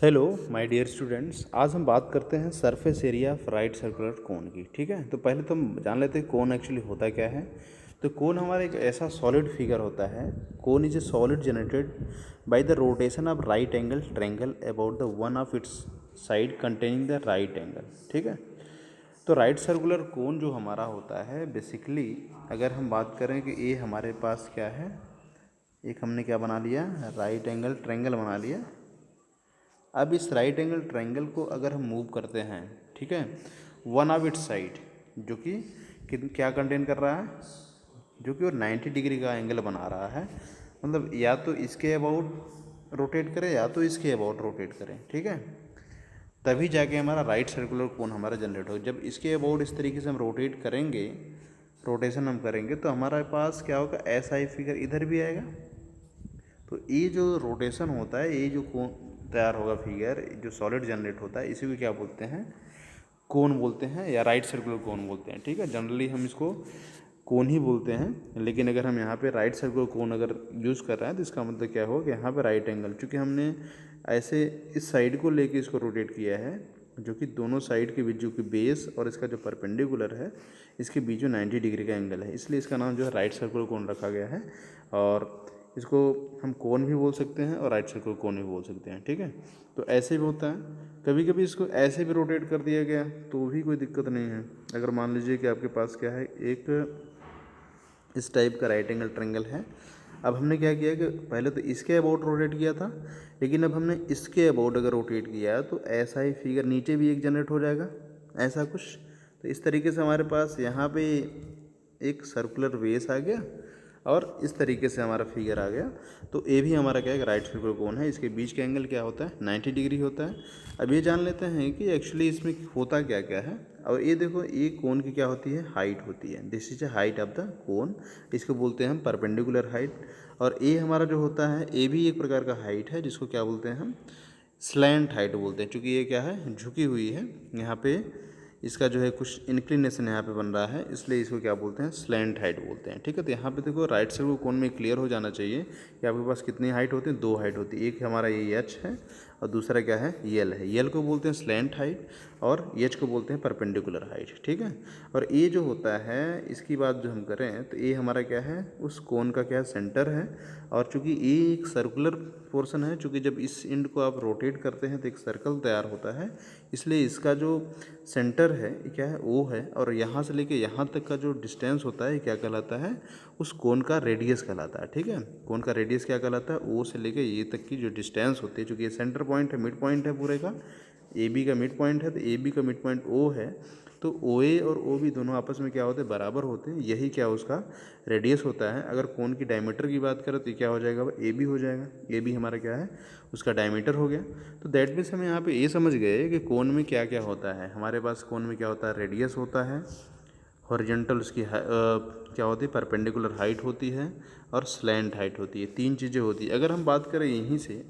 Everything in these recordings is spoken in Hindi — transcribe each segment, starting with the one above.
हेलो माय डियर स्टूडेंट्स, आज हम बात करते हैं surface area of right circular cone की। ठीक है, तो पहले तो हम जान लेते हैं कोन एक्चुअली होता क्या है। तो कोन हमारा एक ऐसा सॉलिड फिगर होता है। Cone is a solid generated by the rotation of right angle triangle about the one of its side containing the right angle. ठीक है, तो राइट सर्कुलर कोन जो हमारा होता है बेसिकली, अगर हम बात करें कि ये हमारे पास क्या है, एक हमने क्या बना लिया, राइट एंगल ट्रायंगल बना लिया। अब इस राइट एंगल ट्रायंगल को अगर हम मूव करते हैं, ठीक है, वन ऑफ इट्स साइड, जो कि क्या कंटेन कर रहा है, जो कि वो 90 डिग्री का एंगल बना रहा है। मतलब या तो इसके अबाउट रोटेट करें या तो इसके अबाउट रोटेट करें। ठीक है, तभी जाके हमारा राइट सर्कुलर कोन हमारा जनरेट होगा। जब इसके अबाउट इस तरीके से हम रोटेट करेंगे, रोटेशन हम करेंगे, तो हमारे पास क्या होगा, ऐसा ही फिगर इधर भी आएगा। तो ये जो रोटेशन होता है, ये जो कोन तैयार होगा, फिगर जो सॉलिड जनरेट होता है, इसी को क्या बोलते हैं, कोन बोलते हैं या राइट सर्कुलर कोन बोलते हैं। ठीक है, जनरली हम इसको कोन ही बोलते हैं, लेकिन अगर हम यहाँ पे राइट सर्कुलर कोन अगर यूज़ कर रहे हैं तो इसका मतलब क्या होगा कि यहाँ पे राइट एंगल, चूँकि हमने ऐसे इस साइड को लेके इसको रोटेट किया है, जो कि दोनों साइड के बीच जो कि बेस और इसका जो परपेंडिकुलर है, इसके बीच में 90 डिग्री का एंगल है, इसलिए इसका नाम जो है राइट सर्कुलर कोन रखा गया है। और इसको हम कोन भी बोल सकते हैं और राइट सर्कुलर कोन भी बोल सकते हैं। ठीक है, तो ऐसे भी होता है। कभी कभी इसको ऐसे भी रोटेट कर दिया गया तो भी कोई दिक्कत नहीं है। अगर मान लीजिए कि आपके पास क्या है, एक इस टाइप का राइट एंगल ट्रायंगल है। अब हमने क्या किया कि पहले तो इसके अबाउट रोटेट किया था, लेकिन अब हमने इसके अबाउट अगर रोटेट किया तो ऐसा ही फिगर नीचे भी एक जनरेट हो जाएगा, ऐसा कुछ। तो इस तरीके से हमारे पास यहाँ पे एक सर्कुलर बेस आ गया और इस तरीके से हमारा फिगर आ गया। तो ये भी हमारा क्या है, राइट सर्कुलर कोन है। इसके बीच का एंगल क्या होता है, 90 डिग्री होता है। अब ये जान लेते हैं कि एक्चुअली इसमें होता क्या क्या है। और ये देखो, ये कोन की क्या होती है, हाइट होती है। This is a height of the cone, इसको बोलते हैं हम परपेंडिकुलर हाइट। और ये हमारा जो होता है, ये भी एक प्रकार का हाइट है, जिसको क्या बोलते हैं हम, स्लैंट हाइट बोलते हैं। चूँकि ये क्या है, झुकी हुई है, यहाँ पे इसका जो है कुछ इंक्लिनेशन यहाँ पे बन रहा है, इसलिए इसको क्या बोलते हैं, स्लैंट हाइट बोलते हैं। ठीक है, तो यहाँ पे देखो राइट साइड को कोन में क्लियर हो जाना चाहिए कि आपके पास कितनी हाइट होती है, दो हाइट होती है। एक हमारा ये एच है और दूसरा क्या है, यल है। यल को बोलते हैं स्लैंट हाइट और एच को बोलते हैं परपेंडिकुलर हाइट। ठीक है, और ये जो होता है, इसकी बात जो हम करें तो ये हमारा क्या है, उस कोन का क्या सेंटर है। और चूंकि ये एक सर्कुलर पोर्शन है, चूंकि जब इस एंड को आप रोटेट करते हैं तो एक सर्कल तैयार होता है, इसलिए इसका जो सेंटर है ये क्या है, ओ है। और यहाँ से लेके यहाँ तक का जो डिस्टेंस होता है ये क्या कहलाता है, उस कोन का रेडियस कहलाता है। ठीक है, कोन का रेडियस क्या कहलाता है, ओ से लेके ये तक की जो डिस्टेंस होती है, चूँकि ये सेंटर पॉइंट है, मिड पॉइंट है पूरे का, ए बी का मिड पॉइंट है, तो ए बी का मिड पॉइंट ओ है। तो ओ ए और ओ बी दोनों आपस में क्या होते हैं, बराबर होते हैं। यही क्या उसका रेडियस होता है। अगर कोन की डायमीटर की बात करें तो ये क्या हो जाएगा, ए बी हो जाएगा। ए बी हमारा क्या है, उसका डायमीटर हो गया। तो दैट मीन्स हम यहाँ पे ये समझ गए कि कोन में क्या क्या होता है। हमारे पास कोन में क्या होता है, रेडियस होता है, हॉरिजॉन्टल उसकी क्या होती है, परपेंडिकुलर हाइट होती है और स्लैंट हाइट होती है। तीन चीज़ें होती है। अगर हम बात करें यहीं से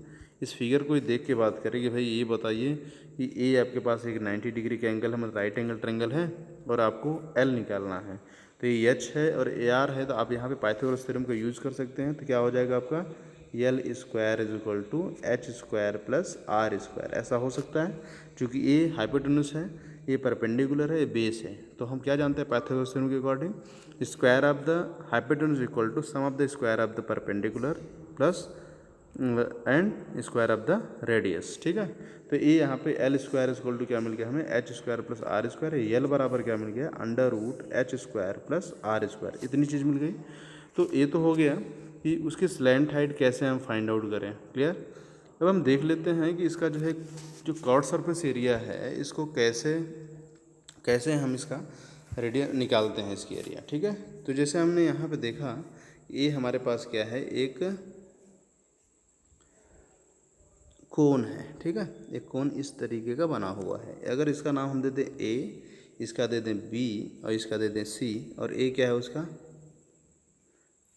इस फिगर को ही देख के बात करें कि भाई ये बताइए कि ये आपके पास एक 90 डिग्री का एंगल है, मतलब राइट एंगल ट्रायंगल है, और आपको एल निकालना है। तो ये एच है और ए आर है, तो आप यहाँ पे पाइथागोरस थ्योरम का यूज़ कर सकते हैं। तो क्या हो जाएगा आपका, l square is equal to h square plus r square, ऐसा हो सकता है। चूँकि ये हाइपोटेन्यूस है, ये परपेंडिकुलर है, ये बेस है। तो हम क्या जानते हैं पाइथागोरस थ्योरम के according, square of the hypotenuse equal to sum of the square of the perpendicular plus and square of the radius. ठीक है, तो ये यहाँ पे एल स्क्वायर इक्वल टू क्या मिल गया हमें, h square plus r square. L बराबर क्या मिल गया, under root h square plus r square, इतनी चीज़ मिल गई। तो ये तो हो गया कि उसकी स्लैंट हाइट कैसे हम फाइंड आउट करें। क्लियर। अब हम देख लेते हैं कि इसका जो है, जो कर्व सरफेस एरिया है, इसको कैसे कैसे हम इसका रेडिया निकालते हैं, इसकी एरिया। ठीक है, तो जैसे हमने यहाँ पे देखा, ये हमारे पास क्या है, एक कोन है। ठीक है, एक कोन इस तरीके का बना हुआ है। अगर इसका नाम हम दे दें ए, इसका दे दें बी और इसका दे दें सी, और ए क्या है उसका,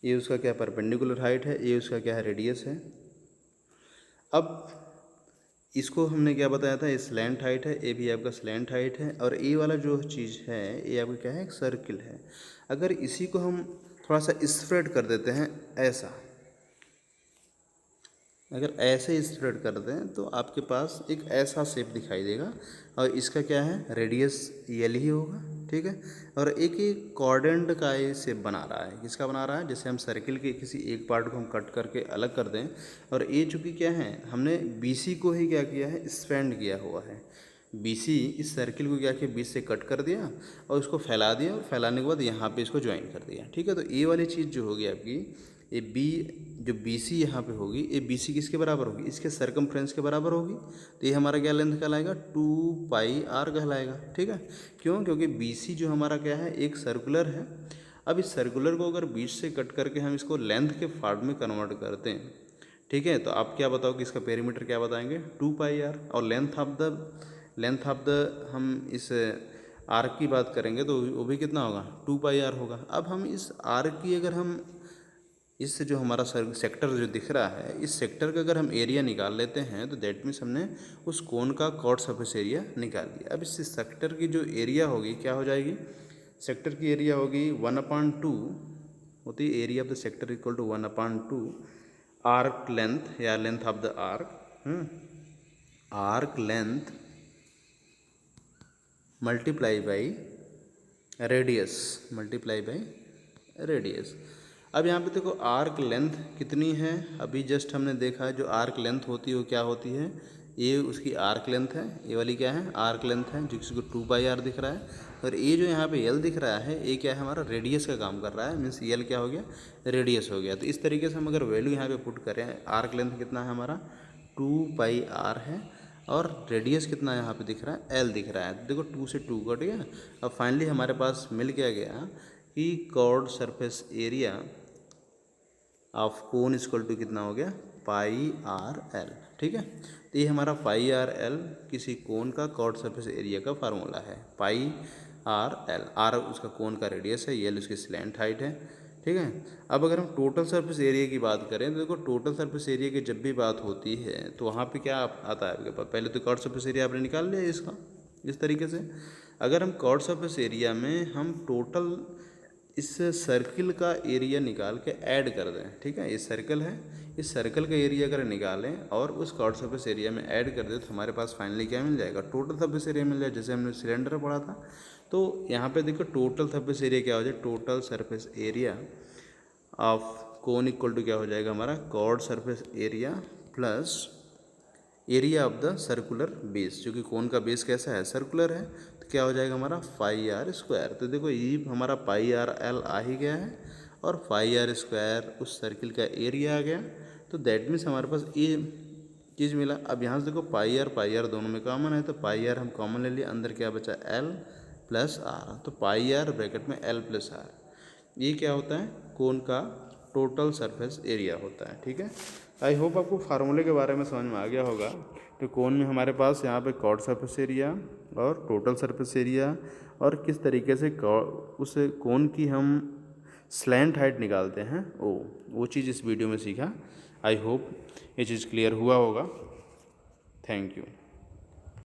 ये उसका क्या परपेंडिकुलर हाइट है, ये उसका क्या है, रेडियस है। अब इसको हमने क्या बताया था, ये स्लैंट हाइट है, ए भी आपका स्लैंट हाइट है, और ए वाला जो चीज़ है ये आपका क्या है, एक सर्किल है। अगर इसी को हम थोड़ा सा स्प्रेड कर देते हैं ऐसा, अगर ऐसे स्प्रेड कर दें तो आपके पास एक ऐसा शेप दिखाई देगा और इसका क्या है रेडियस यल ही होगा, ठीक है। और एक कॉर्डेंट का ये शेप बना रहा है, किसका बना रहा है, जैसे हम सर्किल के किसी एक पार्ट को हम कट करके अलग कर दें और ये चूँकि क्या है हमने BC को ही क्या किया है एक्सपेंड किया हुआ है। BC इस सर्किल को क्या किया, 20 से कट कर दिया और इसको फैला दिया और फैलाने के बाद यहाँ पे इसको ज्वाइन कर दिया, ठीक है। तो ये वाली चीज़ जो होगी आपकी ये बी जो BC यहाँ पे होगी ये BC किसके बराबर होगी, इसके सरकमफ्रेंस के बराबर होगी। तो ये हमारा क्या लेंथ कहलाएगा 2πr कहलाएगा, ठीक है। क्यों, क्योंकि BC जो हमारा क्या है एक सर्कुलर है। अब इस सर्कुलर को अगर 20 से कट करके हम इसको लेंथ के फॉर्म में कन्वर्ट करते हैं, ठीक है। तो आप क्या बताओ कि इसका पेरीमीटर क्या बताएंगे 2πr और लेंथ ऑफ द हम इस आर्क की बात करेंगे तो वो भी कितना होगा 2πr होगा। अब हम इस आर्क की अगर हम इससे जो हमारा सेक्टर जो दिख रहा है इस सेक्टर का अगर हम एरिया निकाल लेते हैं तो दैट मीन्स हमने उस कोन का कॉट सरफेस एरिया निकाल दिया। अब इस सेक्टर की जो एरिया होगी क्या हो जाएगी, सेक्टर की एरिया होगी 1/2 होती है, area of the sector equal to 1/2 arc length या length of the arc length multiply by radius. अब यहाँ पे देखो आर्क लेंथ कितनी है, अभी जस्ट हमने देखा है जो आर्क लेंथ होती है वो क्या होती है, ये उसकी आर्क लेंथ है, ये वाली क्या है आर्क लेंथ है जिसको 2πr दिख रहा है। और ये जो यहाँ पे l दिख रहा है ये क्या है हमारा रेडियस का काम कर रहा है, मीन्स l क्या हो गया रेडियस हो गया। तो इस तरीके से हम अगर वैल्यू यहाँ पे पुट करें, आर्क लेंथ कितना है हमारा 2πr है और रेडियस कितना यहाँ पे दिख रहा है l दिख रहा है। देखो 2 से 2 कट गया। अब फाइनली हमारे पास मिल क्या गया कि curved surface area of cone equal to कितना हो गया πrl, ठीक है। तो ये हमारा πrl किसी कोन का कॉर्ड सरफेस एरिया का फार्मूला है, πrl, r उसका कोन का रेडियस है, l उसकी स्लैंट हाइट है, ठीक है। अब अगर हम टोटल सरफेस एरिया की बात करें तो देखो टोटल सरफेस एरिया की जब भी बात होती है तो वहाँ पे क्या आता है आपके पास, पहले तो कॉर्ड सरफेस एरिया आपने निकाल लिया इसका। इस तरीके से अगर हम कॉर्ड सरफेस एरिया में हम टोटल इस सर्किल का एरिया निकाल के ऐड कर दें, ठीक है, ये सर्कल है, इस सर्कल का एरिया अगर निकालें और उस कॉर्ड सरफेस एरिया में ऐड कर दें तो हमारे पास फाइनली क्या मिल जाएगा टोटल सरफेस एरिया मिल जाएगा, जैसे हमने सिलेंडर पढ़ा था। तो यहाँ पे देखो टोटल सरफेस एरिया क्या हो जाए, total surface area of cone equal to क्या हो जाएगा हमारा curved surface area plus area of the circular base, जो कि कोन का बेस कैसा है सर्कुलर है, तो क्या हो जाएगा हमारा πr²। तो देखो ये हमारा πrl आ ही गया है और πr² उस सर्किल का एरिया आ गया। तो दैट मीन्स हमारे पास ये चीज़ मिला। अब यहाँ से देखो πr दोनों में कॉमन है तो πr हम कॉमन ले लिए, अंदर क्या बचा l प्लस r, तो πr ब्रैकेट में l प्लस r, ये क्या होता है कोन का टोटल सरफेस एरिया होता है, ठीक है। आई होप आपको फार्मूले के बारे में समझ में आ गया होगा। तो कोन में हमारे पास यहाँ पे कॉर्ड सरफेस एरिया और टोटल सरफेस एरिया और किस तरीके से उस कोन की हम स्लैंट हाइट निकालते हैं वो चीज़ इस वीडियो में सीखा। आई होप ये चीज़ क्लियर हुआ होगा। Thank you.